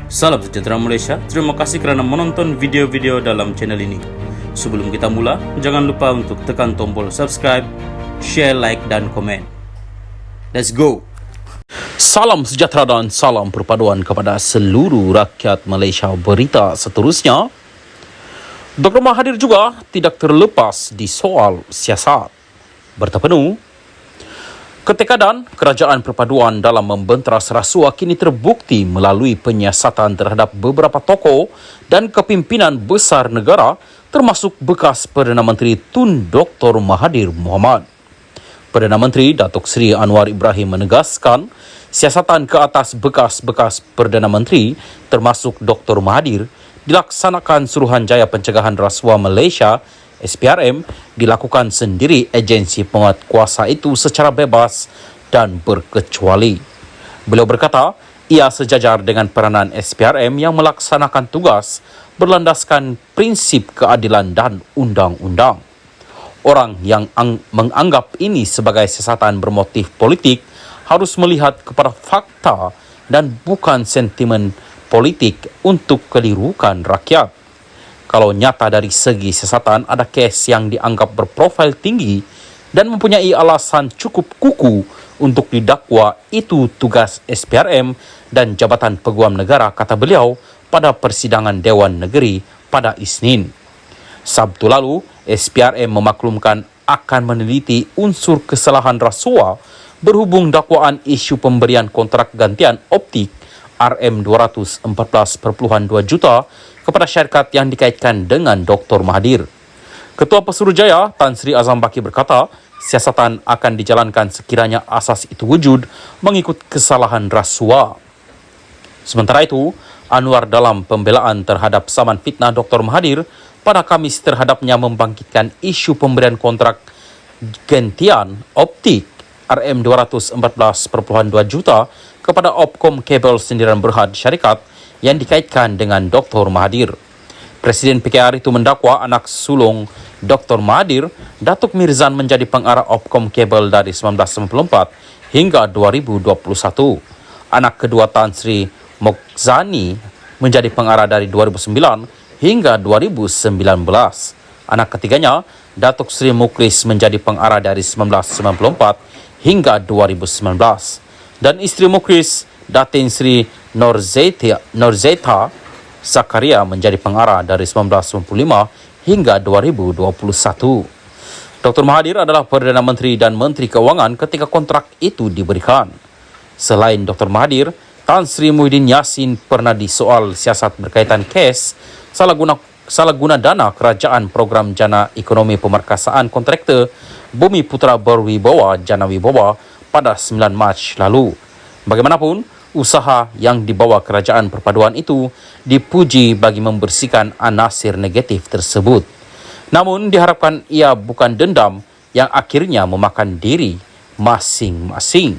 Salam sejahtera Malaysia, terima kasih kerana menonton video-video dalam channel ini. Sebelum kita mula, jangan lupa untuk tekan tombol subscribe, share, like dan komen. Let's go! Salam sejahtera dan salam perpaduan kepada seluruh rakyat Malaysia. Berita seterusnya, Dr. Mahathir juga tidak terlepas di soal siasat. Bertepenu, ketekadan kerajaan perpaduan dalam membenteras rasuah kini terbukti melalui penyiasatan terhadap beberapa tokoh dan kepimpinan besar negara termasuk bekas Perdana Menteri Tun Dr. Mahathir Mohamad. Perdana Menteri Datuk Seri Anwar Ibrahim menegaskan siasatan ke atas bekas-bekas Perdana Menteri termasuk Dr. Mahathir dilaksanakan Suruhanjaya Pencegahan Rasuah Malaysia SPRM dilakukan sendiri agensi penguatkuasa itu secara bebas dan berkecuali. Beliau berkata, ia sejajar dengan peranan SPRM yang melaksanakan tugas berlandaskan prinsip keadilan dan undang-undang. Orang yang menganggap ini sebagai siasatan bermotif politik harus melihat kepada fakta dan bukan sentimen politik untuk kelirukan rakyat. Kalau nyata dari segi siasatan ada kes yang dianggap berprofil tinggi dan mempunyai alasan cukup kukuh untuk didakwa, itu tugas SPRM dan Jabatan Peguam Negara, kata beliau pada persidangan Dewan Negeri pada Isnin. Sabtu lalu, SPRM memaklumkan akan meneliti unsur kesalahan rasuah berhubung dakwaan isu pemberian kontrak gantian optik RM214.2 juta kepada syarikat yang dikaitkan dengan Dr. Mahathir. Ketua Pesuruhjaya Tan Sri Azam Baki berkata, siasatan akan dijalankan sekiranya asas itu wujud mengikut kesalahan rasuah. Sementara itu, Anwar dalam pembelaan terhadap saman fitnah Dr. Mahathir pada Khamis terhadapnya membangkitkan isu pemberian kontrak gantian optik RM214.2 juta kepada Opkom Kabel Sendirian Berhad Syarikat yang dikaitkan dengan Dr. Mahathir. Presiden PKR itu mendakwa anak sulung Dr. Mahathir, Datuk Mirzan, menjadi pengarah Opkom Kabel dari 1994 hingga 2021. Anak kedua Tan Sri Mokzani menjadi pengarah dari 2009 hingga 2019. Anak ketiganya, Datuk Sri Mukris, menjadi pengarah dari 1994 hingga 2019. Dan isteri Mukris, Datin Sri Norzeta Zakaria, menjadi pengarah dari 1995 hingga 2021. Dr. Mahathir adalah Perdana Menteri dan Menteri Keuangan ketika kontrak itu diberikan. Selain Dr. Mahathir, Tan Sri Muhyiddin Yassin pernah disoal siasat berkaitan kes salah guna dana kerajaan program Jana Ekonomi Pemerkasaan Kontraktor Bumi Putra Berwibawa Jana Wibawa pada 9 Mac lalu. Bagaimanapun, usaha yang dibawa kerajaan perpaduan itu dipuji bagi membersihkan anasir negatif tersebut. Namun diharapkan ia bukan dendam yang akhirnya memakan diri masing-masing.